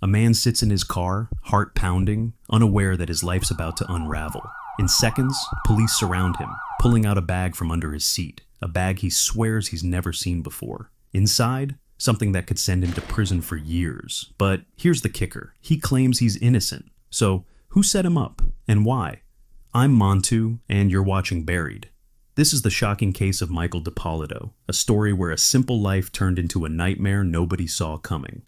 A man sits in his car, heart pounding, unaware that his life's about to unravel. In seconds, police surround him, pulling out a bag from under his seat, a bag he swears he's never seen before. Inside, something that could send him to prison for years. But here's the kicker. He claims he's innocent. So, who set him up, and why? I'm Montu, and you're watching Buried. This is the shocking case of Michael Dippolito, a story where a simple life turned into a nightmare nobody saw coming.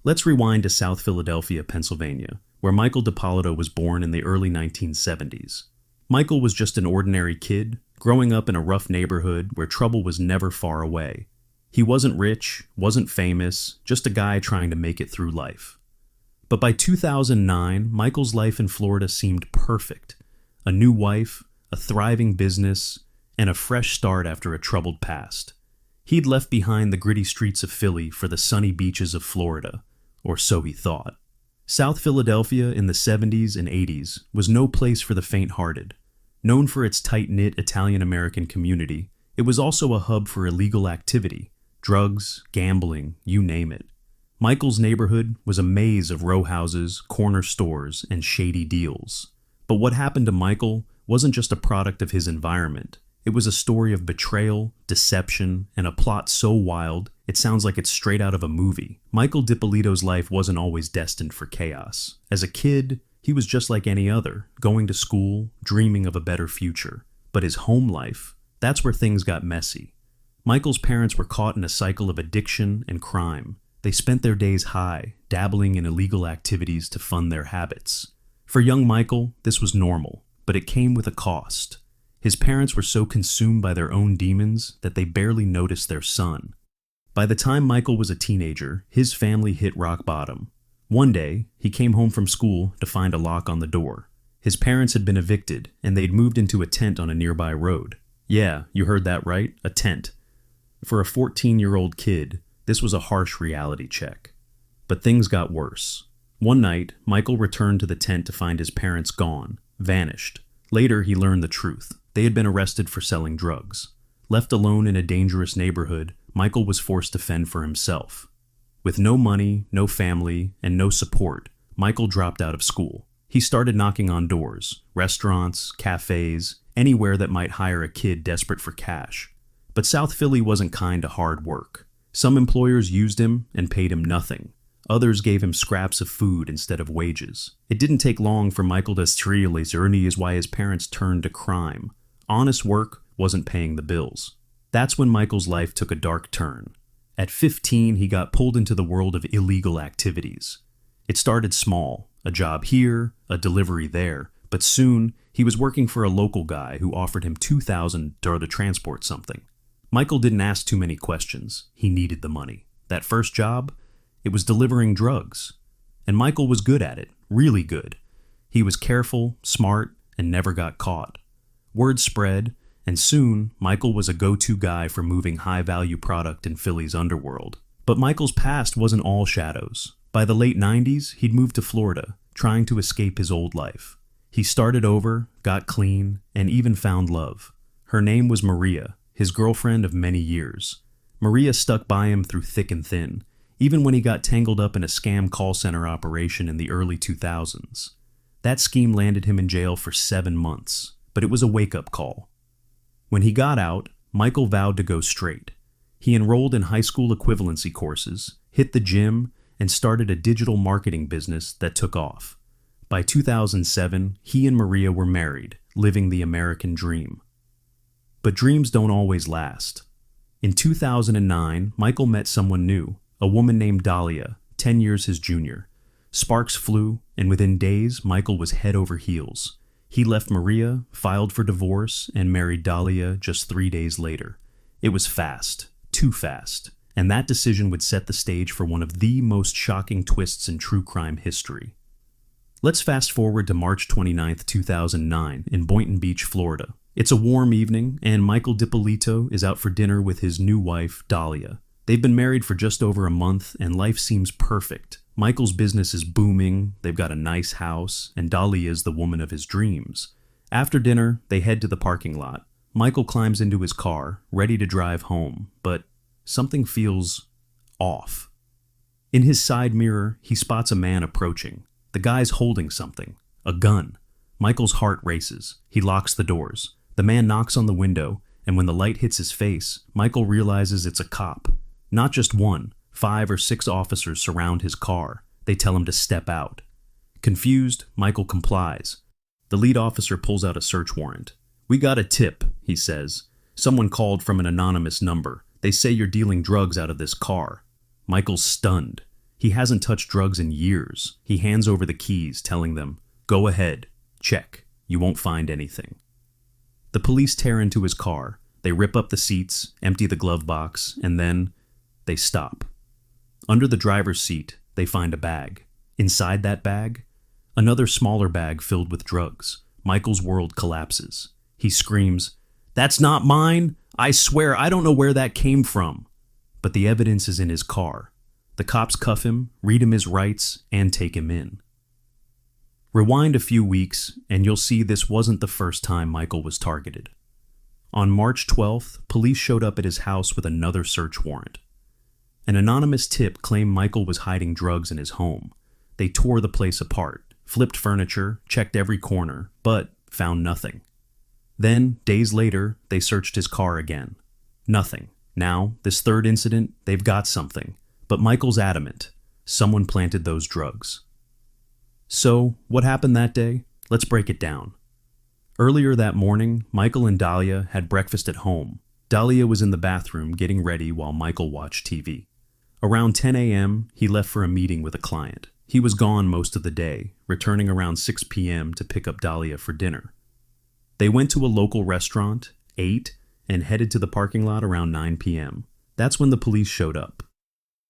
Let's rewind to South Philadelphia, Pennsylvania, where Michael Dippolito was born in the early 1970s. Michael was just an ordinary kid, growing up in a rough neighborhood where trouble was never far away. He wasn't rich, wasn't famous, just a guy trying to make it through life. But by 2009, Michael's life in Florida seemed perfect. A new wife, a thriving business, and a fresh start after a troubled past. He'd left behind the gritty streets of Philly for the sunny beaches of Florida, or so he thought. South Philadelphia in the 70s and 80s was no place for the faint-hearted. Known for its tight-knit Italian-American community, it was also a hub for illegal activity, drugs, gambling, you name it. Michael's neighborhood was a maze of row houses, corner stores, and shady deals. But what happened to Michael wasn't just a product of his environment. It was a story of betrayal, deception, and a plot so wild, it sounds like it's straight out of a movie. Michael Dippolito's life wasn't always destined for chaos. As a kid, he was just like any other, going to school, dreaming of a better future. But his home life, that's where things got messy. Michael's parents were caught in a cycle of addiction and crime. They spent their days high, dabbling in illegal activities to fund their habits. For young Michael, this was normal, but it came with a cost. His parents were so consumed by their own demons that they barely noticed their son. By the time Michael was a teenager, his family hit rock bottom. One day, he came home from school to find a lock on the door. His parents had been evicted, and they'd moved into a tent on a nearby road. Yeah, you heard that right, a tent. For a 14-year-old kid, this was a harsh reality check. But things got worse. One night, Michael returned to the tent to find his parents gone, vanished. Later, he learned the truth. They had been arrested for selling drugs. Left alone in a dangerous neighborhood, Michael was forced to fend for himself. With no money, no family, and no support, Michael dropped out of school. He started knocking on doors, restaurants, cafes, anywhere that might hire a kid desperate for cash. But South Philly wasn't kind to hard work. Some employers used him and paid him nothing. Others gave him scraps of food instead of wages. It didn't take long for Michael to realize why his parents turned to crime. Honest work wasn't paying the bills. That's when Michael's life took a dark turn. At 15, he got pulled into the world of illegal activities. It started small, a job here, a delivery there, but soon he was working for a local guy who offered him $2,000 to transport something. Michael didn't ask too many questions. He needed the money. That first job, it was delivering drugs. And Michael was good at it, really good. He was careful, smart, and never got caught. Word spread, and soon Michael was a go-to guy for moving high-value product in Philly's underworld. But Michael's past wasn't all shadows. By the late 90s, he'd moved to Florida, trying to escape his old life. He started over, got clean, and even found love. Her name was Maria, his girlfriend of many years. Maria stuck by him through thick and thin, even when he got tangled up in a scam call center operation in the early 2000s. That scheme landed him in jail for 7 months, but it was a wake-up call. When he got out, Michael vowed to go straight. He enrolled in high school equivalency courses, hit the gym, and started a digital marketing business that took off. By 2007, he and Maria were married, living the American dream. But dreams don't always last. In 2009, Michael met someone new, a woman named Dalia, 10 years his junior. Sparks flew, and within days, Michael was head over heels. He left Maria, filed for divorce, and married Dalia just 3 days later. It was fast, too fast, and that decision would set the stage for one of the most shocking twists in true crime history. Let's fast forward to March 29, 2009, in Boynton Beach, Florida. It's a warm evening, and Michael Dippolito is out for dinner with his new wife, Dalia. They've been married for just over a month, and life seems perfect. Michael's business is booming, they've got a nice house, and Dalia is the woman of his dreams. After dinner, they head to the parking lot. Michael climbs into his car, ready to drive home, but something feels off. In his side mirror, he spots a man approaching. The guy's holding something, a gun. Michael's heart races. He locks the doors. The man knocks on the window, and when the light hits his face, Michael realizes it's a cop. Not just one, 5 or 6 officers surround his car. They tell him to step out. Confused, Michael complies. The lead officer pulls out a search warrant. "We got a tip," he says. "Someone called from an anonymous number. They say you're dealing drugs out of this car." Michael's stunned. He hasn't touched drugs in years. He hands over the keys, telling them, "Go ahead. Check. You won't find anything." The police tear into his car. They rip up the seats, empty the glove box, and then they stop. Under the driver's seat, they find a bag. Inside that bag, another smaller bag filled with drugs. Michael's world collapses. He screams, "That's not mine! I swear I don't know where that came from." But the evidence is in his car. The cops cuff him, read him his rights, and take him in. Rewind a few weeks, and you'll see this wasn't the first time Michael was targeted. On March 12th, police showed up at his house with another search warrant. An anonymous tip claimed Michael was hiding drugs in his home. They tore the place apart, flipped furniture, checked every corner, but found nothing. Then, days later, they searched his car again. Nothing. Now, this third incident, they've got something. But Michael's adamant. Someone planted those drugs. So, what happened that day? Let's break it down. Earlier that morning, Michael and Dalia had breakfast at home. Dalia was in the bathroom getting ready while Michael watched TV. Around 10 a.m., he left for a meeting with a client. He was gone most of the day, returning around 6 p.m. to pick up Dalia for dinner. They went to a local restaurant, ate, and headed to the parking lot around 9 p.m. That's when the police showed up.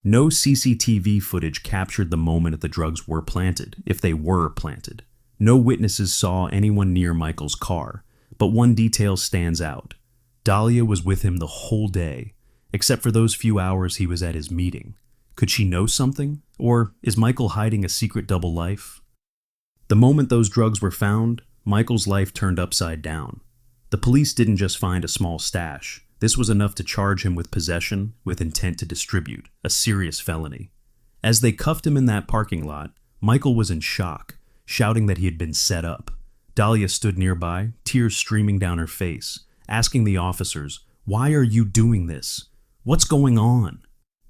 No CCTV footage captured the moment the drugs were planted, if they were planted. No witnesses saw anyone near Michael's car, but one detail stands out. Dalia was with him the whole day, except for those few hours he was at his meeting. Could she know something? Or is Michael hiding a secret double life? The moment those drugs were found, Michael's life turned upside down. The police didn't just find a small stash. This was enough to charge him with possession with intent to distribute, a serious felony. As they cuffed him in that parking lot, Michael was in shock, shouting that he had been set up. Dalia stood nearby, tears streaming down her face, asking the officers, "Why are you doing this? What's going on?"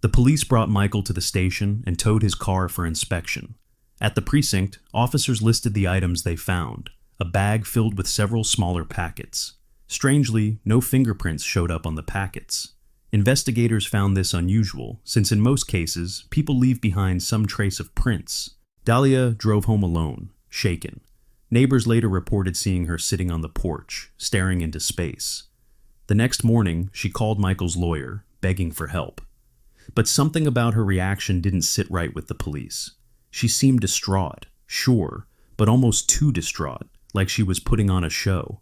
The police brought Michael to the station and towed his car for inspection. At the precinct, officers listed the items they found: a bag filled with several smaller packets. Strangely, no fingerprints showed up on the packets. Investigators found this unusual, since in most cases, people leave behind some trace of prints. Dalia drove home alone, shaken. Neighbors later reported seeing her sitting on the porch, staring into space. The next morning, she called Michael's lawyer, begging for help. But something about her reaction didn't sit right with the police. She seemed distraught, sure, but almost too distraught, like she was putting on a show.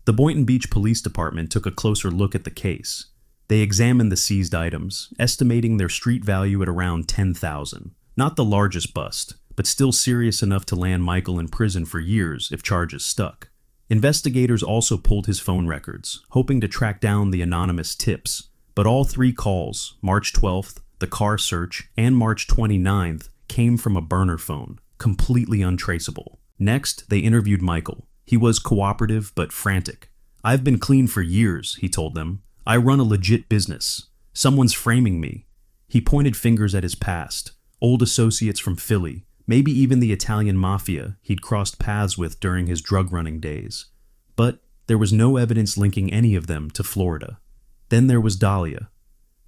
The Boynton Beach Police Department took a closer look at the case. They examined the seized items, estimating their street value at around $10,000. Not the largest bust, but still serious enough to land Michael in prison for years if charges stuck. Investigators also pulled his phone records, hoping to track down the anonymous tips. But all 3 calls, March 12th, the car search, and March 29th, came from a burner phone, completely untraceable. Next, they interviewed Michael. He was cooperative but frantic. "I've been clean for years," he told them. "I run a legit business. Someone's framing me." He pointed fingers at his past, old associates from Philly, maybe even the Italian mafia he'd crossed paths with during his drug-running days. But there was no evidence linking any of them to Florida. Then there was Dalia.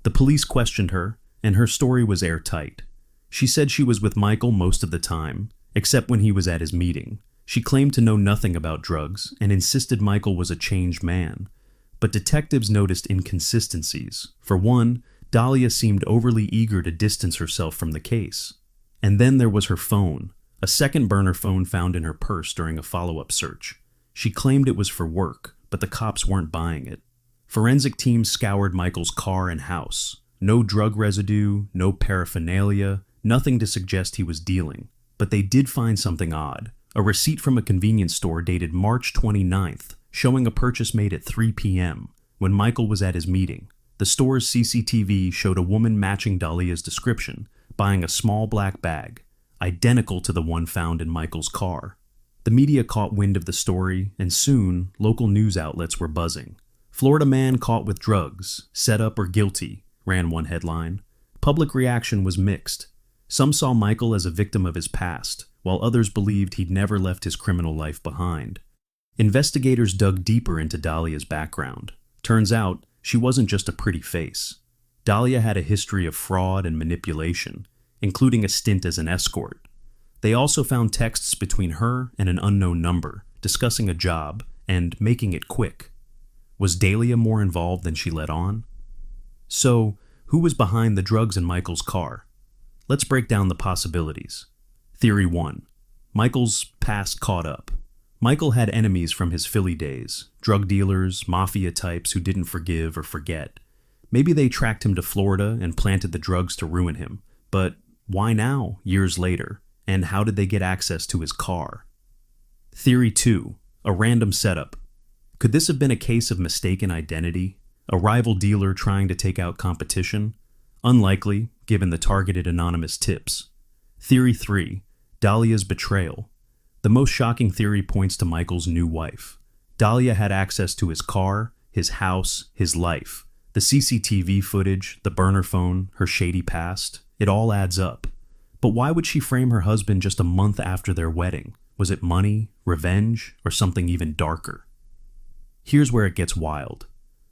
The police questioned her, and her story was airtight. She said she was with Michael most of the time, except when he was at his meeting. She claimed to know nothing about drugs and insisted Michael was a changed man. But detectives noticed inconsistencies. For one, Dalia seemed overly eager to distance herself from the case. And then there was her phone, a second burner phone found in her purse during a follow-up search. She claimed it was for work, but the cops weren't buying it. Forensic teams scoured Michael's car and house. No drug residue, no paraphernalia, nothing to suggest he was dealing. But they did find something odd. A receipt from a convenience store dated March 29th, showing a purchase made at 3 p.m., when Michael was at his meeting. The store's CCTV showed a woman matching Dalia's description, buying a small black bag, identical to the one found in Michael's car. The media caught wind of the story, and soon, local news outlets were buzzing. "Florida man caught with drugs, set up or guilty," ran one headline. Public reaction was mixed. Some saw Michael as a victim of his past, while others believed he'd never left his criminal life behind. Investigators dug deeper into Dalia's background. Turns out, she wasn't just a pretty face. Dalia had a history of fraud and manipulation, including a stint as an escort. They also found texts between her and an unknown number, discussing a job and making it quick. Was Dalia more involved than she let on? So, who was behind the drugs in Michael's car? Let's break down the possibilities. Theory 1. Michael's past caught up. Michael had enemies from his Philly days, drug dealers, mafia types who didn't forgive or forget. Maybe they tracked him to Florida and planted the drugs to ruin him. But why now, years later? And how did they get access to his car? Theory 2. A random setup. Could this have been a case of mistaken identity? A rival dealer trying to take out competition? Unlikely, given the targeted anonymous tips. Theory 3. Dalia's betrayal. The most shocking theory points to Michael's new wife. Dalia had access to his car, his house, his life. The CCTV footage, the burner phone, her shady past. It all adds up. But why would she frame her husband just a month after their wedding? Was it money, revenge, or something even darker? Here's where it gets wild.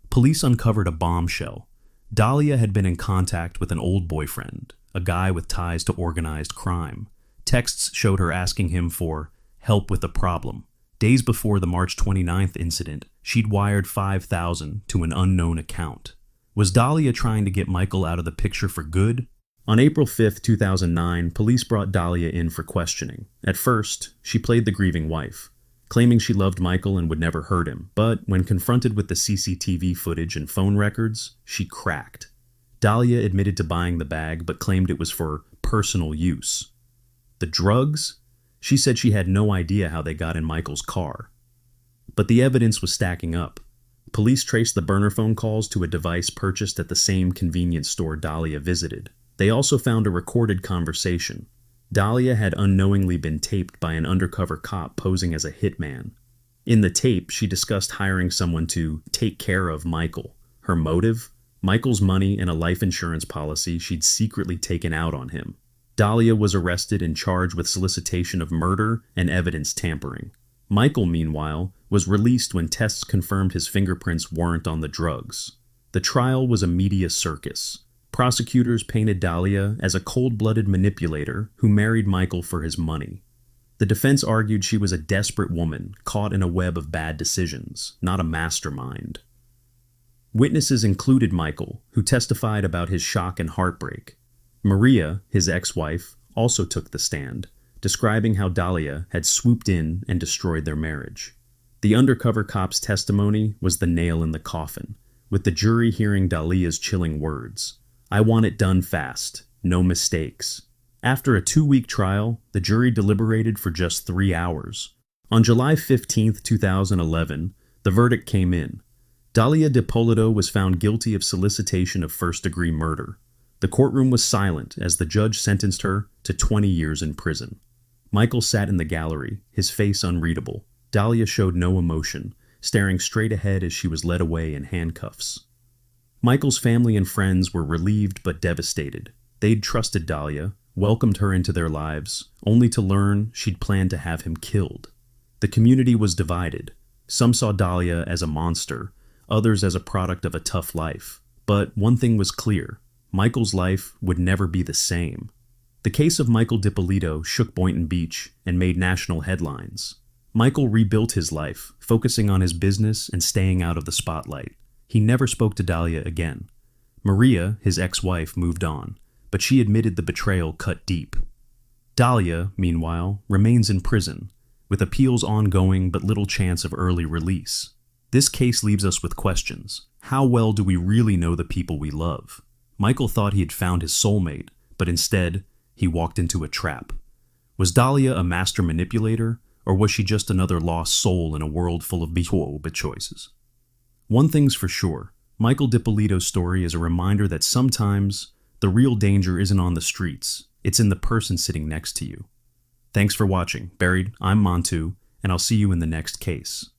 Police uncovered a bombshell. Dalia had been in contact with an old boyfriend, a guy with ties to organized crime. Texts showed her asking him for help with a problem. Days before the March 29th incident, she'd wired $5,000 to an unknown account. Was Dalia trying to get Michael out of the picture for good? On April 5, 2009, police brought Dalia in for questioning. At first, she played the grieving wife, claiming she loved Michael and would never hurt him. But when confronted with the CCTV footage and phone records, she cracked. Dalia admitted to buying the bag, but claimed it was for personal use. The drugs? She said she had no idea how they got in Michael's car. But the evidence was stacking up. Police traced the burner phone calls to a device purchased at the same convenience store Dalia visited. They also found a recorded conversation. Dalia had unknowingly been taped by an undercover cop posing as a hitman. In the tape, she discussed hiring someone to take care of Michael. Her motive? Michael's money and a life insurance policy she'd secretly taken out on him. Dalia was arrested and charged with solicitation of murder and evidence tampering. Michael, meanwhile, was released when tests confirmed his fingerprints weren't on the drugs. The trial was a media circus. Prosecutors painted Dalia as a cold-blooded manipulator who married Michael for his money. The defense argued she was a desperate woman caught in a web of bad decisions, not a mastermind. Witnesses included Michael, who testified about his shock and heartbreak. Maria, his ex-wife, also took the stand, describing how Dalia had swooped in and destroyed their marriage. The undercover cop's testimony was the nail in the coffin, with the jury hearing Dalia's chilling words. "I want it done fast. No mistakes." After a 2-week trial, the jury deliberated for just 3 hours. On July 15, 2011, the verdict came in. Dalia Dippolito was found guilty of solicitation of first-degree murder. The courtroom was silent as the judge sentenced her to 20 years in prison. Michael sat in the gallery, his face unreadable. Dalia showed no emotion, staring straight ahead as she was led away in handcuffs. Michael's family and friends were relieved but devastated. They'd trusted Dalia, welcomed her into their lives, only to learn she'd planned to have him killed. The community was divided. Some saw Dalia as a monster, others as a product of a tough life. But one thing was clear: Michael's life would never be the same. The case of Michael Dippolito shook Boynton Beach and made national headlines. Michael rebuilt his life, focusing on his business and staying out of the spotlight. He never spoke to Dalia again. Maria, his ex-wife, moved on, but she admitted the betrayal cut deep. Dalia, meanwhile, remains in prison, with appeals ongoing but little chance of early release. This case leaves us with questions. How well do we really know the people we love? Michael thought he had found his soulmate, but instead, he walked into a trap. Was Dalia a master manipulator, or was she just another lost soul in a world full of bad choices? One thing's for sure, Michael Dippolito's story is a reminder that sometimes The real danger isn't on the streets, it's in the person sitting next to you. Thanks for watching. Buried, I'm Montu, and I'll see you in the next case.